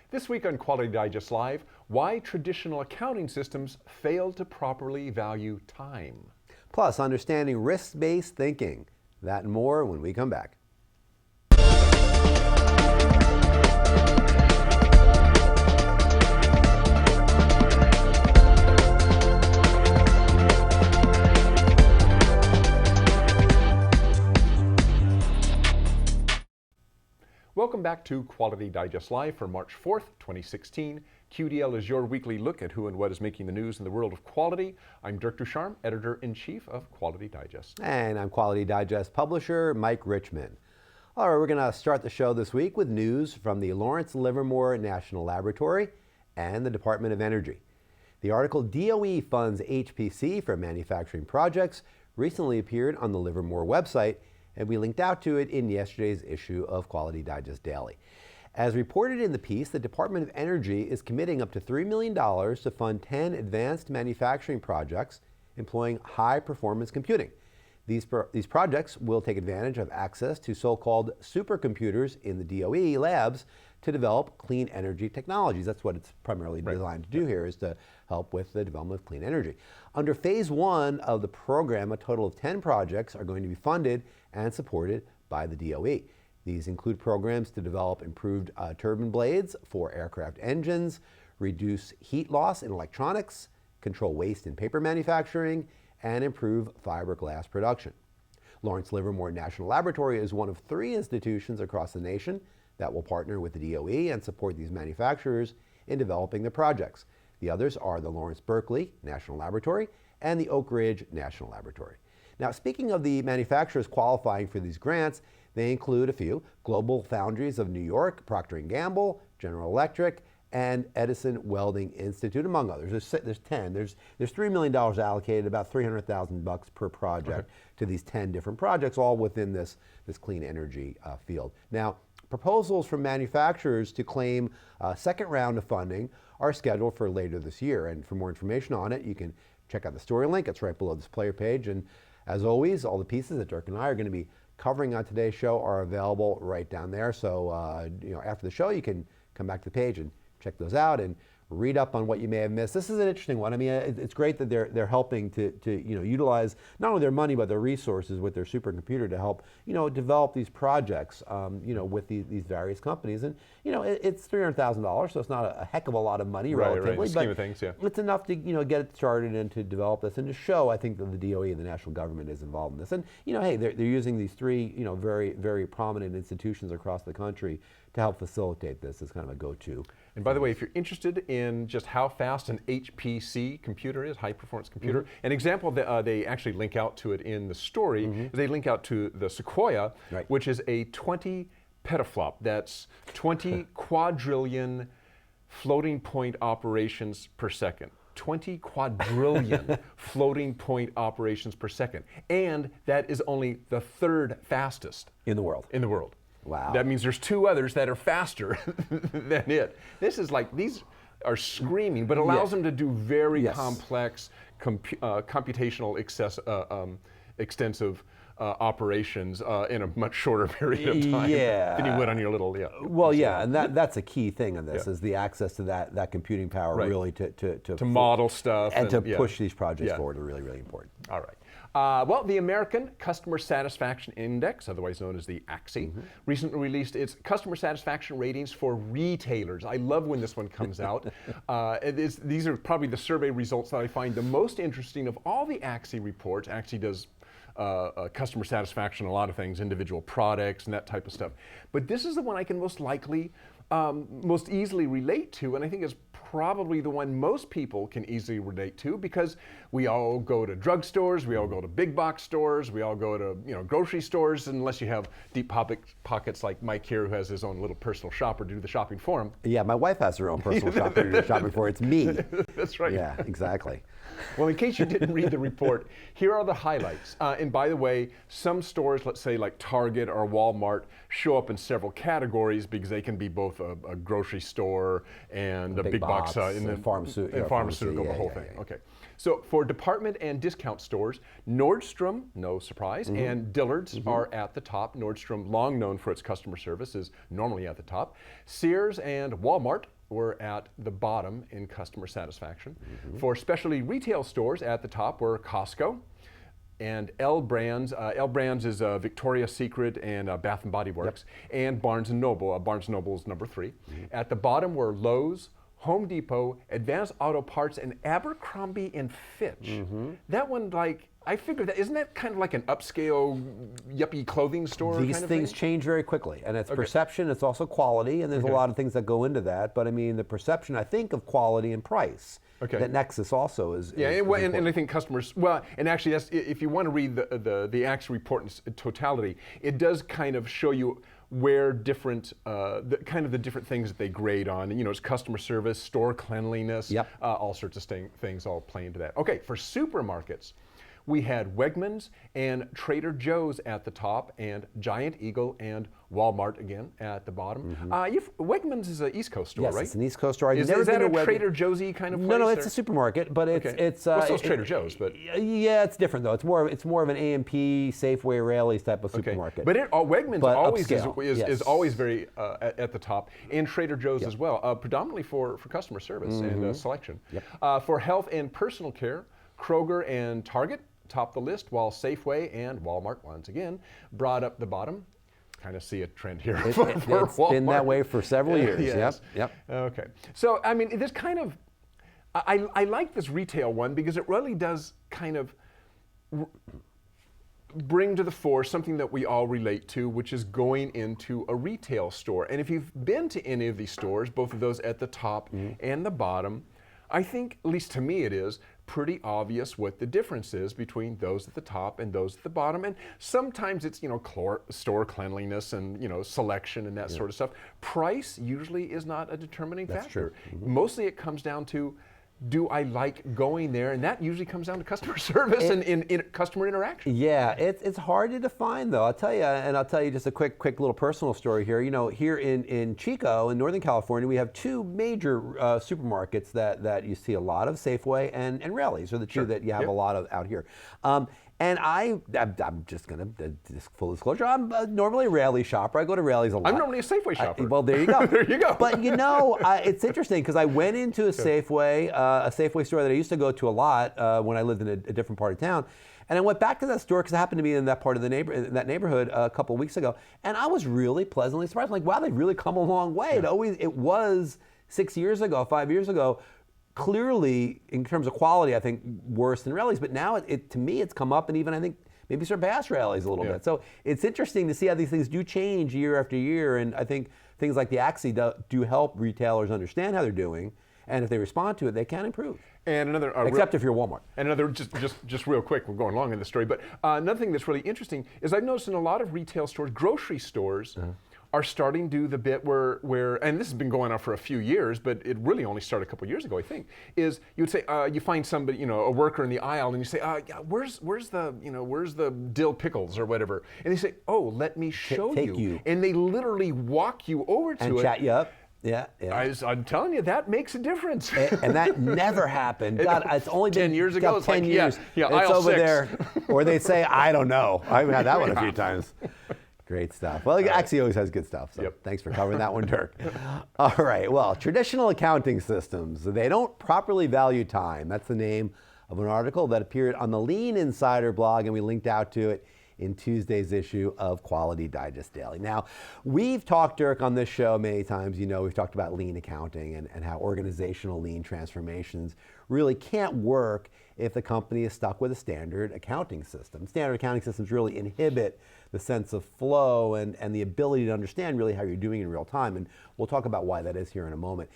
This week on Quality Digest Live, why traditional accounting systems fail to properly value time. Plus, understanding risk-based thinking. That and more when we come back. Welcome back to Quality Digest Live for March 4th, 2016. QDL is your weekly look at who and what is making the news in the world of quality. I'm Dirk Ducharme, Editor-in-Chief of Quality Digest. And I'm Quality Digest publisher Mike Richman. All right, we're going to start the show this week with news from the Lawrence Livermore National Laboratory and the Department of Energy. The article DOE funds HPC for manufacturing projects recently appeared on the Livermore website, and we linked out to it in yesterday's issue of Quality Digest Daily. As reported in the piece, the Department of Energy is committing up to $3 million to fund 10 advanced manufacturing projects employing high-performance computing. These projects will take advantage of access to so-called supercomputers in the DOE labs to develop clean energy technologies. That's what it's primarily designed to do here, is to help with the development of clean energy. Under phase one of the program, a total of 10 projects are going to be funded and supported by the DOE. These include programs to develop improved turbine blades for aircraft engines, reduce heat loss in electronics, control waste in paper manufacturing, and improve fiberglass production. Lawrence Livermore National Laboratory is one of 3 institutions across the nation that will partner with the DOE and support these manufacturers in developing the projects. The others are the Lawrence Berkeley National Laboratory and the Oak Ridge National Laboratory. Now, speaking of the manufacturers qualifying for these grants, they include a few: Global Foundries of New York, Procter & Gamble, General Electric, and Edison Welding Institute, among others. There's 10. There's $3 million allocated, about $300,000 per project to these 10 different projects, all within this clean energy field. Now, proposals from manufacturers to claim a second round of funding are scheduled for later this year. And for more information on it, you can check out the story link. It's right below this player page. And as always, all the pieces that Dirk and I are going to be covering on today's show are available right down there. So, after the show, you can come back to the page and check those out and read up on what you may have missed. This is an interesting one. I mean, it's great that they're helping to utilize not only their money but their resources with their supercomputer to help develop these projects with these various companies. And it's $300,000, so it's not a heck of a lot of money relatively, right. Scheme of things, yeah. It's enough to get it started and to develop this and to show, I think, that the DOE and the national government is involved in this. And hey, they're using these 3 very, very prominent institutions across the country to help facilitate this as kind of a go-to. And by the way, if you're interested in just how fast an HPC computer is, high performance computer, an example that they actually link out to it in the story, they link out to the Sequoia, which is a 20 petaflop. That's 20 quadrillion floating point operations per second. 20 quadrillion floating point operations per second. And that is only the 3rd fastest in the world. Wow. That means there's 2 others that are faster than it. This is like, these are screaming, but allows them to do very complex computational extensive operations in a much shorter period of time than you would on your little, Well, and that's a key thing in this, is the access to that computing power, really to model stuff. And to push these projects forward are really, really important. All right. Well, the American Customer Satisfaction Index, otherwise known as the ACSI, recently released its customer satisfaction ratings for retailers. I love when this one comes out. These are probably the survey results that I find the most interesting of all the ACSI reports. ACSI does customer satisfaction, a lot of things, individual products and that type of stuff. But this is the one I can most easily relate to, and I think is probably the one most people can easily relate to, because we all go to drugstores, we all go to big box stores, we all go to grocery stores, unless you have deep pockets like Mike here, who has his own little personal shopper to do the shopping for him. Yeah, my wife has her own personal shopper to do the shopping for. It's me. That's right. Yeah, exactly. Well, in case you didn't read the report, here are the highlights. And by the way, some stores, let's say like Target or Walmart, show up in several categories because they can be both a grocery store and a big box and pharmaceutical, the whole thing. Okay. So for department and discount stores, Nordstrom, no surprise, and Dillard's are at the top. Nordstrom, long known for its customer service, is normally at the top. Sears and Walmart were at the bottom in customer satisfaction. For specialty retail stores, at the top were Costco and L Brands. L Brands is Victoria's Secret and Bath and Body Works, and Barnes & Noble. Barnes & Noble is number 3. At the bottom were Lowe's, Home Depot, Advanced Auto Parts, and Abercrombie and Fitch. That one, like, I figured that, isn't that kind of like an upscale, yuppie clothing store? These kind of things thing? change very quickly, and it's perception, it's also quality, and there's a lot of things that go into that. But I mean, the perception, I think, of quality and price. That nexus also is. Yeah, is and I think customers, well, and actually, that's, if you want to read the AXI report in totality, it does kind of show you where different, kind of the different things that they grade on. You know, it's customer service, store cleanliness, all sorts of things all play into that. Okay, for supermarkets, we had Wegmans and Trader Joe's at the top, and Giant Eagle and Walmart again at the bottom. Wegmans is an East Coast store, Yes, right? it's an East Coast store. Is that a Trader Joe's-y kind of place? No, it's a supermarket, but it's well, so it's Trader Joe's, but yeah, it's different though. It's more of an A&P, Safeway, Raley's type of supermarket. But Wegmans But always upscale, is always very at the top, and Trader Joe's as well, predominantly for customer service and selection. For health and personal care, Kroger and Target top the list, while Safeway and Walmart once again brought up the bottom. Kind of see a trend here. It's been that way for several years. Yes. Yep. Okay. So I mean, this kind of, I like this retail one because it really does kind of bring to the fore something that we all relate to, which is going into a retail store. And if you've been to any of these stores, both of those at the top and the bottom, I think, at least to me it is, pretty obvious what the difference is between those at the top and those at the bottom. And sometimes it's, you know, store cleanliness and, you know, selection and that sort of stuff. Price usually is not a determining factor. Mostly it comes down to, do I like going there? And that usually comes down to customer service and in customer interaction. Yeah, it's hard to define though. I'll tell you just a quick little personal story here. You know, here in Chico, in Northern California, we have 2 major supermarkets that you see a lot of, Safeway and Raley's are the 2 that you have a lot of out here. And I'm just going to, full disclosure, I'm normally a Raley's shopper. I go to Raley's a lot. I'm normally a Safeway shopper. Well, there you go. There you go. But you know, it's interesting because I went into a Safeway store that I used to go to a lot when I lived in a different part of town. And I went back to that store because I happened to be in that part of the neighborhood a couple of weeks ago. And I was really pleasantly surprised. I'm like, wow, they've really come a long way. It was 6 years ago, 5 years ago, clearly, in terms of quality, I think worse than Raley's, but now to me it's come up and even I think maybe surpassed Raley's a little bit. So it's interesting to see how these things do change year after year, and I think things like the AXI do help retailers understand how they're doing, and if they respond to it, they can improve. And another, except if you're Walmart. And another, just real quick, we're going long in the story, but another thing that's really interesting is I've noticed in a lot of retail stores, grocery stores, are starting to do the bit where, and this has been going on for a few years, but it really only started a couple years ago, I think, is you would say, you find somebody, you know, a worker in the aisle, and you say, yeah, where's the dill pickles or whatever? And they say, oh, let me show you. And they literally walk you over to it. And chat you up. Yeah. I'm telling you, that makes a difference. And that never happened. God, it's only been 10 years ago. It's 10 years. Yeah, it's aisle over 6. there. Or they say, I don't know. I've had that one a few times. Great stuff. Well, AXI always has good stuff, so thanks for covering that one, Dirk. All right, well, traditional accounting systems, they don't properly value time. That's the name of an article that appeared on the Lean Insider blog, and we linked out to it in Tuesday's issue of Quality Digest Daily. Now, we've talked, Dirk, on this show many times. You know, we've talked about lean accounting and how organizational lean transformations really can't work if the company is stuck with a standard accounting system. Standard accounting systems really inhibit the sense of flow and the ability to understand really how you're doing in real time. And we'll talk about why that is here in a moment.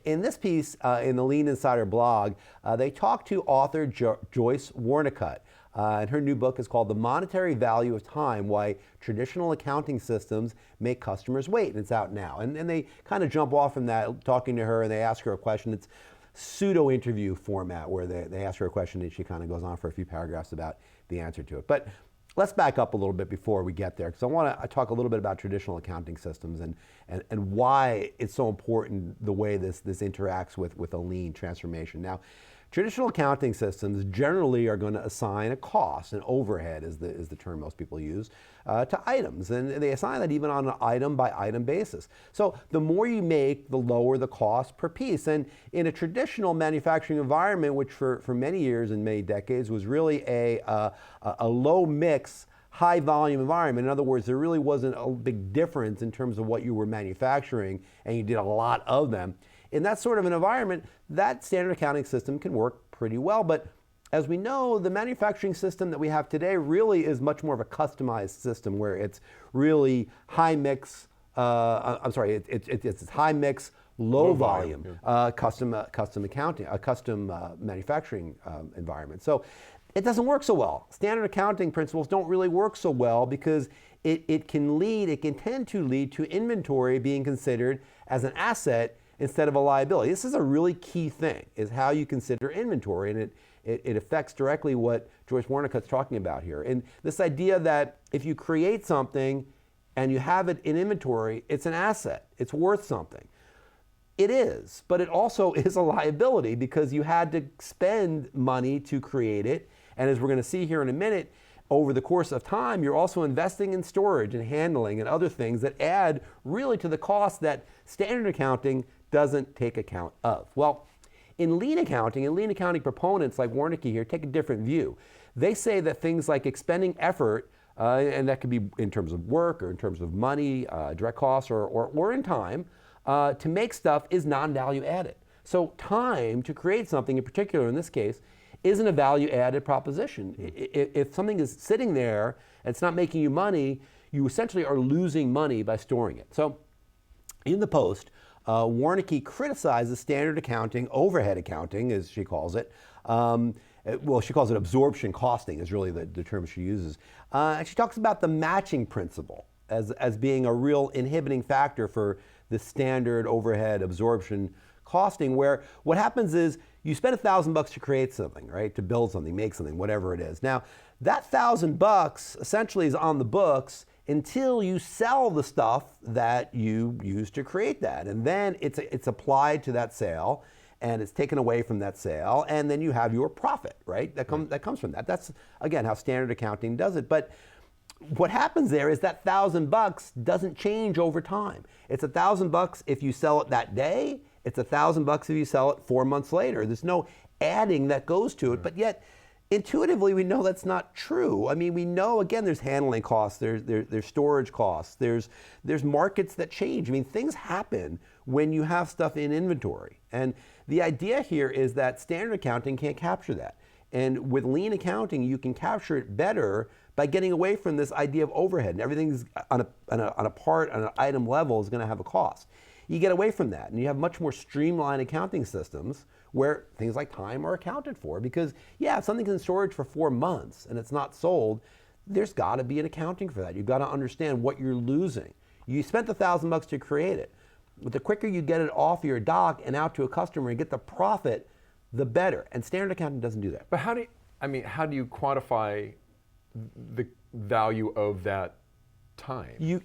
In this piece, in the Lean Insider blog, they talked to author Joyce Warnicott. And her new book is called The Monetary Value of Time, Why Traditional Accounting Systems Make Customers Wait. And it's out now. And they kind of jump off from that, talking to her, and they ask her a question. It's pseudo-interview format where they ask her a question and she kind of goes on for a few paragraphs about the answer to it. But let's back up a little bit before we get there, because I want to talk a little bit about traditional accounting systems and why it's so important the way this interacts with a lean transformation. Now, Traditional accounting systems generally are going to assign a cost, an overhead is the term most people use, to items. And they assign that even on an item by item basis. So the more you make, the lower the cost per piece. And in a traditional manufacturing environment, which for many years and many decades was really a low mix, high volume environment. In other words, there really wasn't a big difference in terms of what you were manufacturing, and you did a lot of them. In that sort of an environment, that standard accounting system can work pretty well. But as we know, the manufacturing system that we have today really is much more of a customized system where it's really high mix, it's high mix, low volume, custom accounting, a custom manufacturing environment. So it doesn't work so well. Standard accounting principles don't really work so well because it can tend to lead to inventory being considered as an asset instead of a liability. This is a really key thing, is how you consider inventory, and it affects directly what Joyce Warnicott's talking about here. And this idea that if you create something and you have it in inventory, it's an asset, it's worth something. It is, but it also is a liability because you had to spend money to create it. And as we're going to see here in a minute, over the course of time, you're also investing in storage and handling and other things that add really to the cost that standard accounting doesn't take account of. Well, in lean accounting, and lean accounting proponents like Warnke here take a different view. They say that things like expending effort, and that could be in terms of work or in terms of money, direct costs, or in time, to make stuff is non-value added. So time to create something, in particular in this case, isn't a value added proposition. If something is sitting there and it's not making you money, you essentially are losing money by storing it. So in the Post, Warnke criticizes standard accounting, overhead accounting, as she calls it. Well, she calls it absorption costing is really the term she uses. And she talks about the matching principle as being a real inhibiting factor for the standard overhead absorption costing, where what happens is you spend $1,000 to create something, right? To build something, make something, whatever it is. Now, that $1,000 essentially is on the books until you sell the stuff that you used to create that. And then it's applied to that sale and it's taken away from that sale, and then you have your profit, right? That comes from that. That's, again, how standard accounting does it. But what happens there is that $1,000 doesn't change over time. It's $1,000 if you sell it that day. It's $1,000 if you sell it 4 months later. There's no adding that goes to it, but yet intuitively we know that's not true. I mean, we know, again, there's handling costs, there's storage costs, there's markets that change. I mean, things happen when you have stuff in inventory. And the idea here is that standard accounting can't capture that. And with lean accounting, you can capture it better by getting away from this idea of overhead. And everything's on an item level is going to have a cost. You get away from that, and you have much more streamlined accounting systems where things like time are accounted for. Because, yeah, if something's in storage for 4 months and it's not sold, there's got to be an accounting for that. You've got to understand what you're losing. You spent the $1,000 to create it. But the quicker you get it off your dock and out to a customer and get the profit, the better. And standard accounting doesn't do that. But how do you quantify the value of that time? You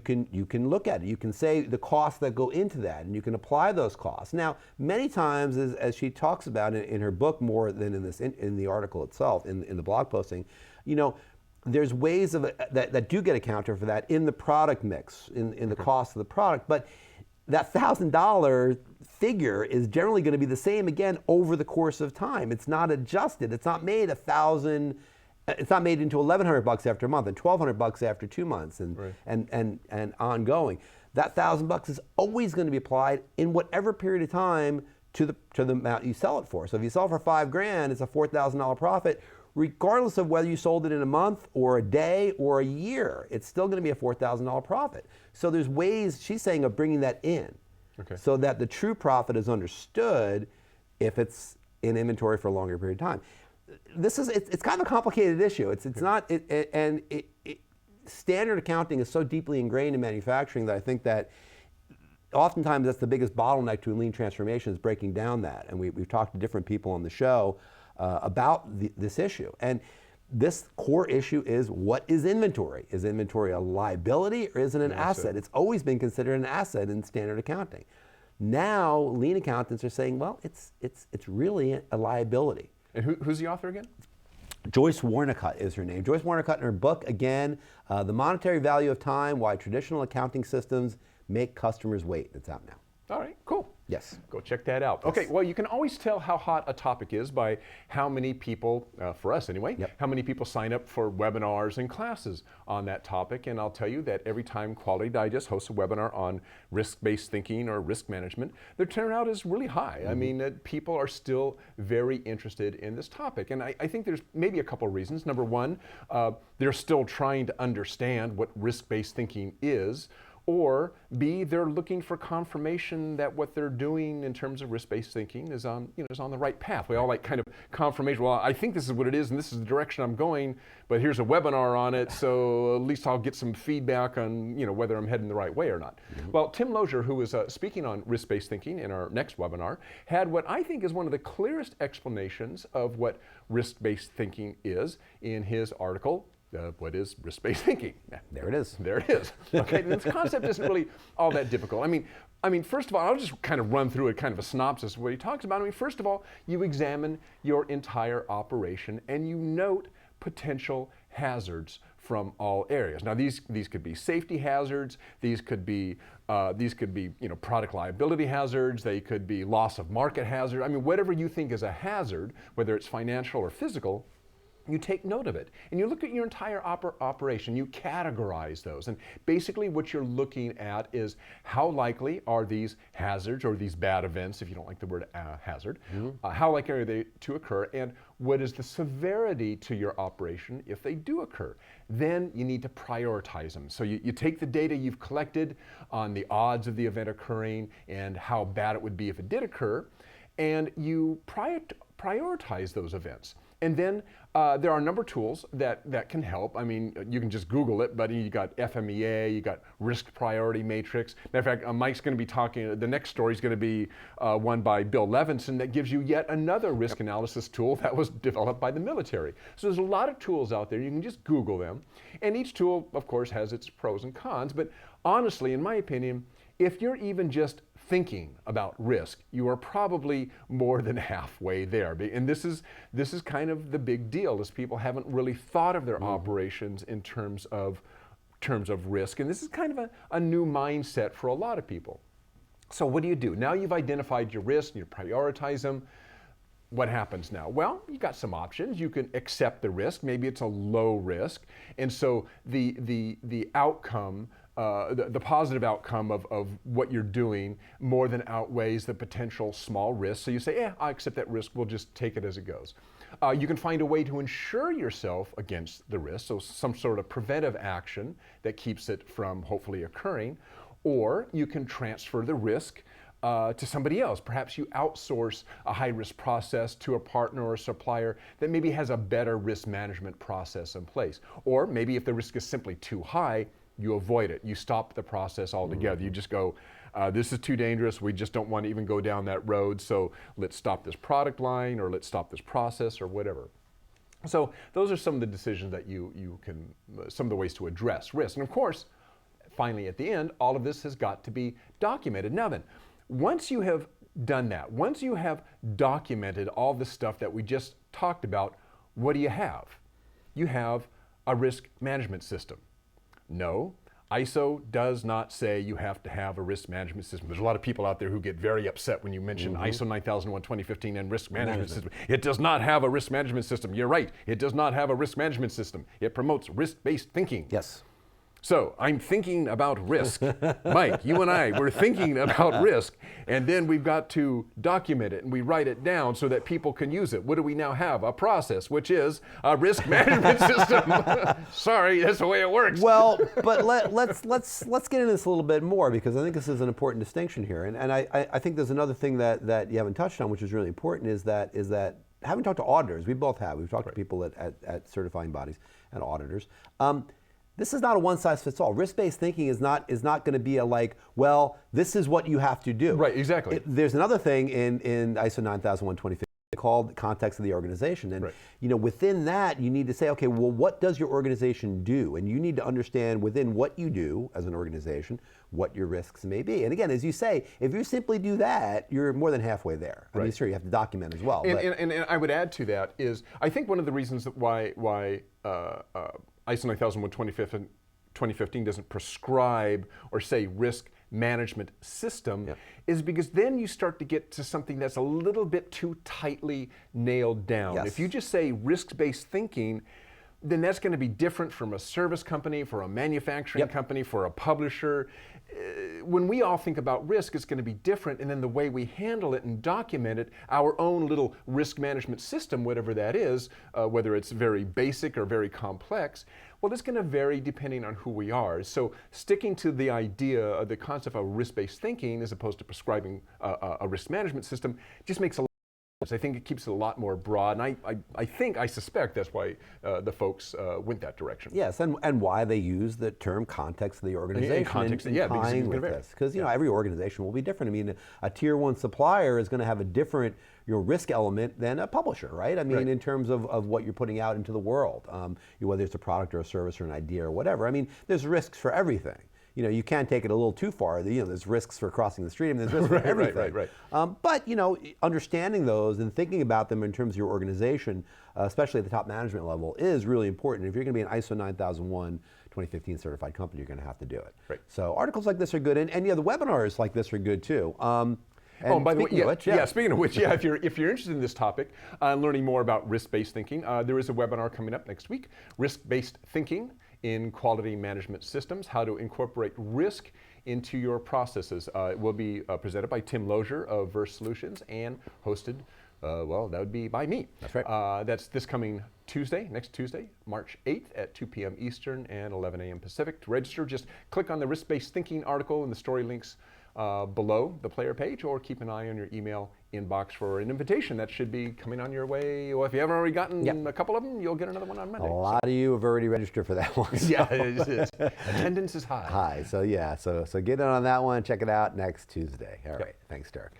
can look at it. You can say the costs that go into that, and you can apply those costs. Now, many times, as she talks about in her book more than in the article itself, in the blog posting, you know, there's ways of that do get accounted for that in the product mix, in the cost of the product. But that $1,000 figure is generally going to be the same again over the course of time. It's not adjusted. It's not made It's not made into $1,100 after a month and $1,200 after 2 months and ongoing. That $1,000 is always going to be applied in whatever period of time to the amount you sell it for. So if you sell it for $5,000, it's a $4,000 profit, regardless of whether you sold it in a month or a day or a year. It's still going to be a $4,000 profit. So there's ways, she's saying, of bringing that in, so that the true profit is understood if it's in inventory for a longer period of time. It's kind of a complicated issue. Standard accounting is so deeply ingrained in manufacturing that I think that oftentimes that's the biggest bottleneck to lean transformation, is breaking down that. And we've talked to different people on the show about this issue. And this core issue is, what is inventory? Is inventory a liability or is it an asset? It's always been considered an asset in standard accounting. Now, lean accountants are saying, well, it's really a liability. And who's the author again? Joyce Warnicott is her name. Joyce Warnicott, in her book, again, The Monetary Value of Time, Why Traditional Accounting Systems Make Customers Wait. It's out now. All right, cool. Yes. Go check that out. Okay, well, you can always tell how hot a topic is by how many people, for us anyway, how many people sign up for webinars and classes on that topic. And I'll tell you that every time Quality Digest hosts a webinar on risk-based thinking or risk management, their turnout is really high. I mean, people are still very interested in this topic. And I think there's maybe a couple of reasons. Number one, they're still trying to understand what risk-based thinking is. Or B, they're looking for confirmation that what they're doing in terms of risk-based thinking is on, is on the right path. We all like kind of confirmation. Well, I think this is what it is, and this is the direction I'm going. But here's a webinar on it, so at least I'll get some feedback on, whether I'm heading the right way or not. Well, Tim Lozier, who was speaking on risk-based thinking in our next webinar, had what I think is one of the clearest explanations of what risk-based thinking is in his article. What is risk-based thinking? There it is. There it is. Okay, this concept isn't really all that difficult. I mean, first of all, I'll just kind of run through a kind of a synopsis of what he talks about. First of all, you examine your entire operation and you note potential hazards from all areas. Now, these could be safety hazards. These could be product liability hazards. They could be loss of market hazard. I mean, whatever you think is a hazard, whether it's financial or physical, you take note of it, and you look at your entire operation. You categorize those, and basically what you're looking at is how likely are these hazards or these bad events, if you don't like the word hazard, how likely are they to occur, and what is the severity to your operation if they do occur. Then you need to prioritize them. So you take the data you've collected on the odds of the event occurring and how bad it would be if it did occur, and you prioritize those events. And then there are a number of tools that can help. I mean, you can just Google it, but you got FMEA, you got Risk Priority Matrix. Matter of fact, Mike's going to be talking, the next story is going to be one by Bill Levinson that gives you yet another risk analysis tool that was developed by the military. So there's a lot of tools out there. You can just Google them. And each tool, of course, has its pros and cons. But honestly, in my opinion, if you're even just thinking about risk, you are probably more than halfway there. And this is kind of the big deal, is people haven't really thought of their operations in terms of risk. And this is kind of a new mindset for a lot of people. So what do? Now you've identified your risks, you prioritize them. What happens now? Well, you got some options. You can accept the risk. Maybe it's a low risk. And so the outcome, the positive outcome of what you're doing more than outweighs the potential small risk. So you say, yeah, I accept that risk. We'll just take it as it goes. You can find a way to insure yourself against the risk, so some sort of preventive action that keeps it from hopefully occurring. Or you can transfer the risk to somebody else. Perhaps you outsource a high-risk process to a partner or a supplier that maybe has a better risk management process in place. Or maybe if the risk is simply too high, you avoid it. You stop the process altogether. You just go, this is too dangerous. We just don't want to even go down that road. So let's stop this product line, or let's stop this process, or whatever. So those are some of the decisions that you can, some of the ways to address risk. And of course, finally at the end, all of this has got to be documented. Now then, once you have done that, once you have documented all the stuff that we just talked about, what do you have? You have a risk management system. No, ISO does not say you have to have a risk management system. There's a lot of people out there who get very upset when you mention ISO 9001:2015 and risk management system. It does not have a risk management system. You're right, it does not have a risk management system. It promotes risk-based thinking. Yes. So I'm thinking about risk. Mike, you and I, we're thinking about risk, and then we've got to document it and we write it down so that people can use it. What do we now have? A process, which is a risk management system. Sorry, that's the way it works. Well, but let's get into this a little bit more, because I think this is an important distinction here. And I think there's another thing that you haven't touched on, which is really important, is that having talked to auditors, we both have. We've talked to people at certifying bodies and auditors. This is not a one-size-fits-all. Risk-based thinking is not going to be a like, well, this is what you have to do. Right, exactly. There's another thing in ISO 9001:2015. called context of the organization. And Right. within that, you need to say, okay, well, what does your organization do? And you need to understand within what you do as an organization, what your risks may be. And again, as you say, if you simply do that, you're more than halfway there. I mean, Right. sure, you have to document as well. And I would add to that is, I think one of the reasons that why ISO 9001 2015 doesn't prescribe or say risk management system is because then you start to get to something that's a little bit too tightly nailed down. Yes. If you just say risk-based thinking, then that's going to be different from a service company, for a manufacturing company, for a publisher. When we all think about risk, it's going to be different, and then the way we handle it and document it, our own little risk management system, whatever that is, whether it's very basic or very complex, well, it's going to vary depending on who we are. So sticking to the idea, the concept of risk-based thinking, as opposed to prescribing a risk management system, just makes a lot of sense. I think it keeps it a lot more broad, and I suspect that's why the folks went that direction. Yes, and why they use the term context of the organization context, in yeah, because tying it's with gonna this. Because every organization will be different. I mean, a tier one supplier is going to have a different risk element than a publisher, right? I mean, Right. in terms of what you're putting out into the world, whether it's a product or a service or an idea or whatever. I mean, there's risks for everything. You can't take it a little too far. There's risks for crossing the street. I mean, there's risks for everything. Right. But understanding those and thinking about them in terms of your organization, especially at the top management level, is really important. If you're going to be an ISO 9001 2015 certified company, you're going to have to do it. Right. So articles like this are good, and the webinars like this are good too. And by the way, speaking of which, speaking of which, if you're interested in this topic, learning more about risk-based thinking, there is a webinar coming up next week, Risk-Based Thinking in Quality Management Systems, how to incorporate risk into your processes. It will be presented by Tim Lozier of Verse Solutions and hosted, that would be by me. That's right. That's this coming Tuesday, next Tuesday, March 8th at 2 p.m. Eastern and 11 a.m. Pacific. To register, just click on the risk-based thinking article in the story links below the player page, or keep an eye on your email inbox for an invitation that should be coming on your way. Well, if you haven't already gotten a couple of them, you'll get another one on Monday. A lot of you have already registered for that one. Yeah, attendance is high. High. So get in on that one. Check it out next Tuesday. All right. Thanks, Derek.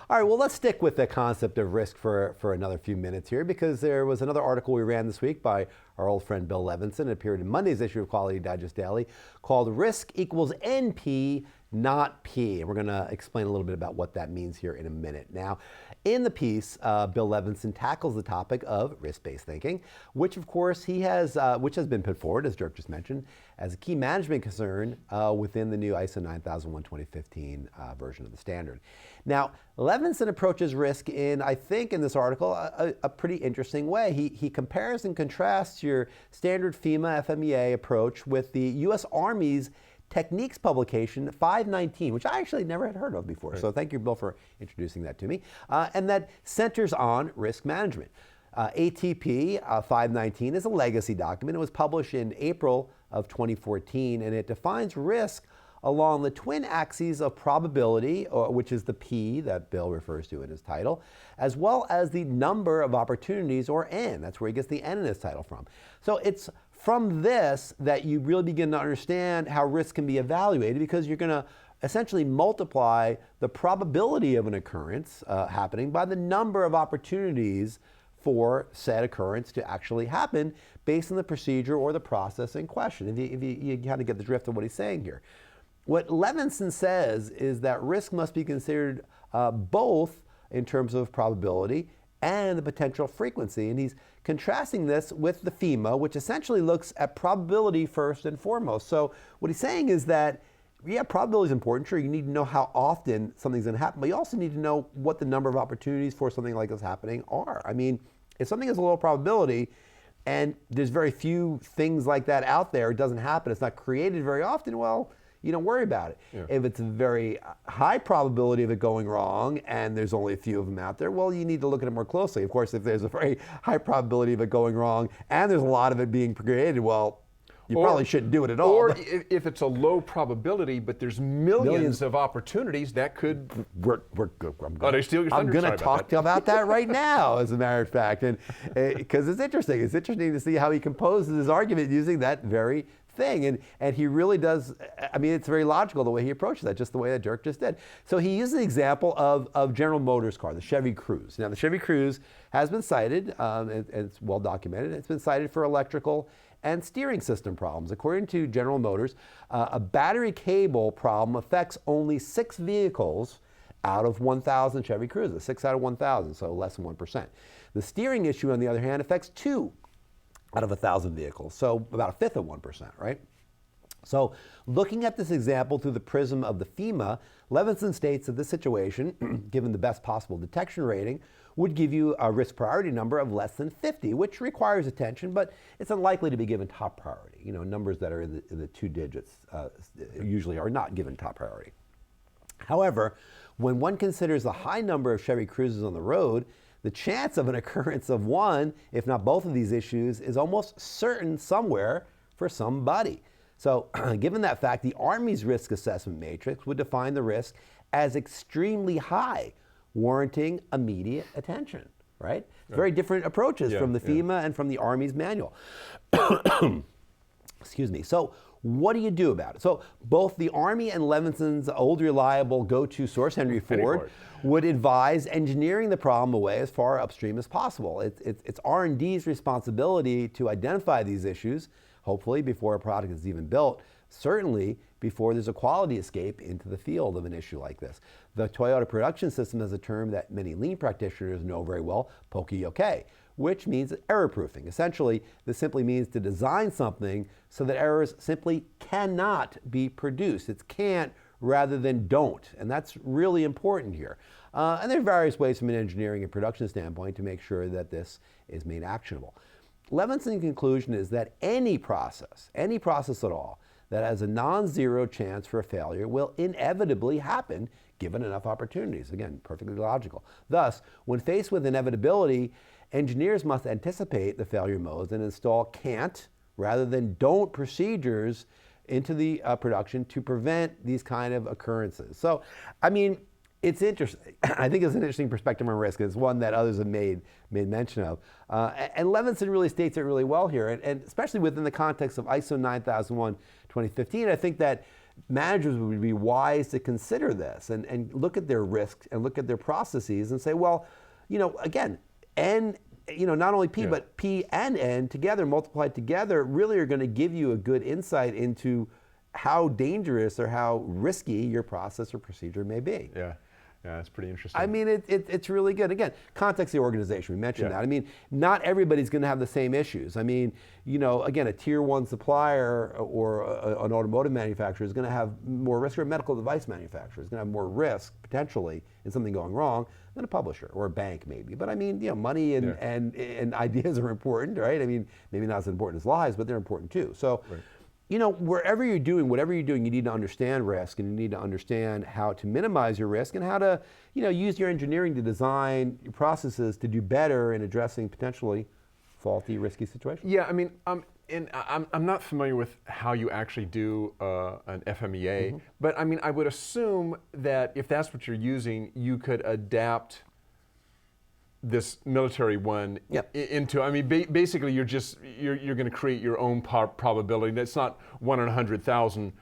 All right. Well, let's stick with the concept of risk for another few minutes here, because there was another article we ran this week by our old friend Bill Levinson. It appeared in Monday's issue of Quality Digest Daily, called "Risk Equals NP, Not P." And we're going to explain a little bit about what that means here in a minute. Now, in the piece, Bill Levinson tackles the topic of risk-based thinking, which of course which has been put forward, as Dirk just mentioned, as a key management concern within the new ISO 9001 2015 version of the standard. Now, Levinson approaches risk in this article, a pretty interesting way. He compares and contrasts your standard FEMA FMEA approach with the U.S. Army's Techniques publication 519, which I actually never had heard of before. Right. So thank you, Bill, for introducing that to me. And that centers on risk management. ATP 519 is a legacy document. It was published in April of 2014, and it defines risk along the twin axes of probability, which is the P that Bill refers to in his title, as well as the number of opportunities, or N. That's where he gets the N in his title from. So it's from this that you really begin to understand how risk can be evaluated, because you're going to essentially multiply the probability of an occurrence happening by the number of opportunities for said occurrence to actually happen based on the procedure or the process in question. If you kind of get the drift of what he's saying here. What Levinson says is that risk must be considered both in terms of probability and the potential frequency. And he's contrasting this with the FEMA, which essentially looks at probability first and foremost. So what he's saying is that, probability is important. Sure, you need to know how often something's going to happen, but you also need to know what the number of opportunities for something like this happening are. I mean, if something has a low probability and there's very few things like that out there, it doesn't happen, it's not created very often, well, you don't worry about it. Yeah. If it's a very high probability of it going wrong and there's only a few of them out there, well, you need to look at it more closely. Of course, if there's a very high probability of it going wrong and there's a lot of it being created, well, you probably shouldn't do it at all. Or if it's a low probability, but there's millions of opportunities, that could... I'm going to talk about that right now, as a matter of fact, and because it's interesting. It's interesting to see how he composes his argument using that very thing. And he really does, I mean, it's very logical the way he approaches that, just the way that Dirk just did. So he used the example of General Motors car, the Chevy Cruze. Now the Chevy Cruze has been cited, and it's well documented, it's been cited for electrical and steering system problems. According to General Motors, a battery cable problem affects only 6 vehicles out of 1,000 Chevy Cruzes, 6 out of 1,000, so less than 1%. The steering issue, on the other hand, affects 2 out of 1,000 vehicles, so about a fifth of 1%, right? So looking at this example through the prism of the FEMA, Levinson states that this situation, given the best possible detection rating, would give you a risk priority number of less than 50, which requires attention, but it's unlikely to be given top priority. You know, numbers that are in the 2 digits usually are not given top priority. However, when one considers the high number of Chevy Cruzes on the road, the chance of an occurrence of one, if not both of these issues, is almost certain somewhere for somebody. So given that fact, the Army's risk assessment matrix would define the risk as extremely high, warranting immediate attention, right? Very different approaches from the FEMA and from the Army's manual. Excuse me. So what do you do about it? So both the Army and Levinson's old reliable go-to source, Henry Ford, would advise engineering the problem away as far upstream as possible. It's R&D's responsibility to identify these issues, hopefully before a product is even built, certainly before there's a quality escape into the field of an issue like this. The Toyota production system has a term that many lean practitioners know very well, poka-yoke, which means error proofing. Essentially, this simply means to design something so that errors simply cannot be produced. It's can't rather than don't, and that's really important here. And there are various ways from an engineering and production standpoint to make sure that this is made actionable. Levinson's conclusion is that any process at all, that has a non-zero chance for a failure will inevitably happen given enough opportunities. Again, perfectly logical. Thus, when faced with inevitability, engineers must anticipate the failure modes and install can't rather than don't procedures into the production to prevent these kind of occurrences. So, I mean, it's interesting. I think it's an interesting perspective on risk. It's one that others have made mention of. And Levinson really states it really well here, and especially within the context of ISO 9001-2015, I think that managers would be wise to consider this and look at their risks and look at their processes and say, well, you know, again, N, you know, not only P, but P and N together, multiplied together, really are going to give you a good insight into how dangerous or how risky your process or procedure may be. Yeah, that's pretty interesting. I mean, it's really good. Again, context of the organization, we mentioned that. I mean, not everybody's going to have the same issues. I mean, you know, again, a tier 1 supplier or an automotive manufacturer is going to have more risk, or a medical device manufacturer is going to have more risk, potentially, in something going wrong than a publisher or a bank maybe. But I mean, you know, money and ideas are important, right? I mean, maybe not as important as lives, but they're important too. So. You know, whatever you're doing, you need to understand risk, and you need to understand how to minimize your risk and how to, you know, use your engineering to design your processes to do better in addressing potentially faulty, risky situations. Yeah, I mean, I'm not familiar with how you actually do an FMEA, but I mean, I would assume that if that's what you're using, you could adapt this military one into, I mean, basically you're going to create your own probability. That's not 1 in 100,000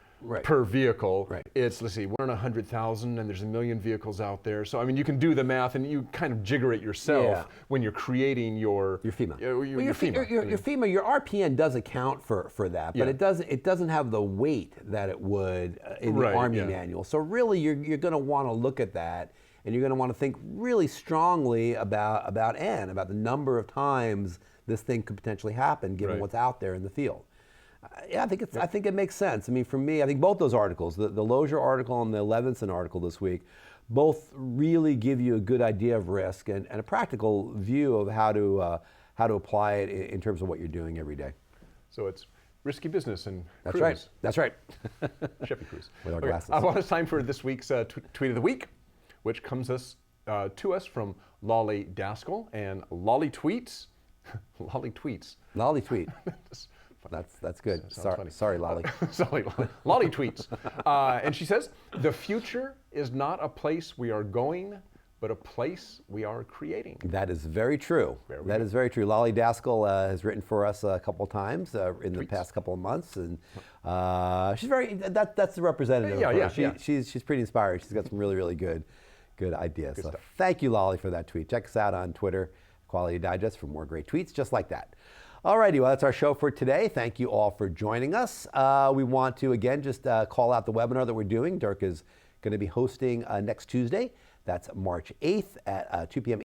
per vehicle. It's, let's see, 1 in 100,000, and there's 1 million vehicles out there. So I mean, you can do the math, and you kind of jigger it yourself when you're creating your FEMA. Your FEMA. Your FEMA, your RPN does account for that, but it doesn't have the weight that it would in the Army manual. So really, you're going to want to look at that. And you're going to want to think really strongly about N, about the number of times this thing could potentially happen, given what's out there in the field. Yeah, I think it makes sense. I mean, for me, I think both those articles, the Lozier article and the Levinson article this week, both really give you a good idea of risk and a practical view of how to apply it in terms of what you're doing every day. So it's risky business and That's right. That's right. Chevy Cruze. With our glasses. Well, it's time for this week's tweet of the week, which comes to us from Lolly Daskell and Lolly Tweets. Lolly Tweets. Lolly Tweet. That's good. Sorry, Lolly. Sorry, Lolly Tweets. And she says, the future is not a place we are going, but a place we are creating. That is very true. There we That go. is very true. Lolly Daskell has written for us a couple times in the Tweets. past couple of months, and she's very. That's the representative. Yeah, of her. yeah, yeah. She's pretty inspiring. She's got some really good ideas. So stuff. thank you, Lolly, for that tweet. Check us out on Twitter, Quality Digest, for more great tweets just like that. Alrighty, well, that's our show for today. Thank you all for joining us. We want to again just call out the webinar that we're doing. Dirk is going to be hosting next Tuesday. That's March 8th at 2 p.m.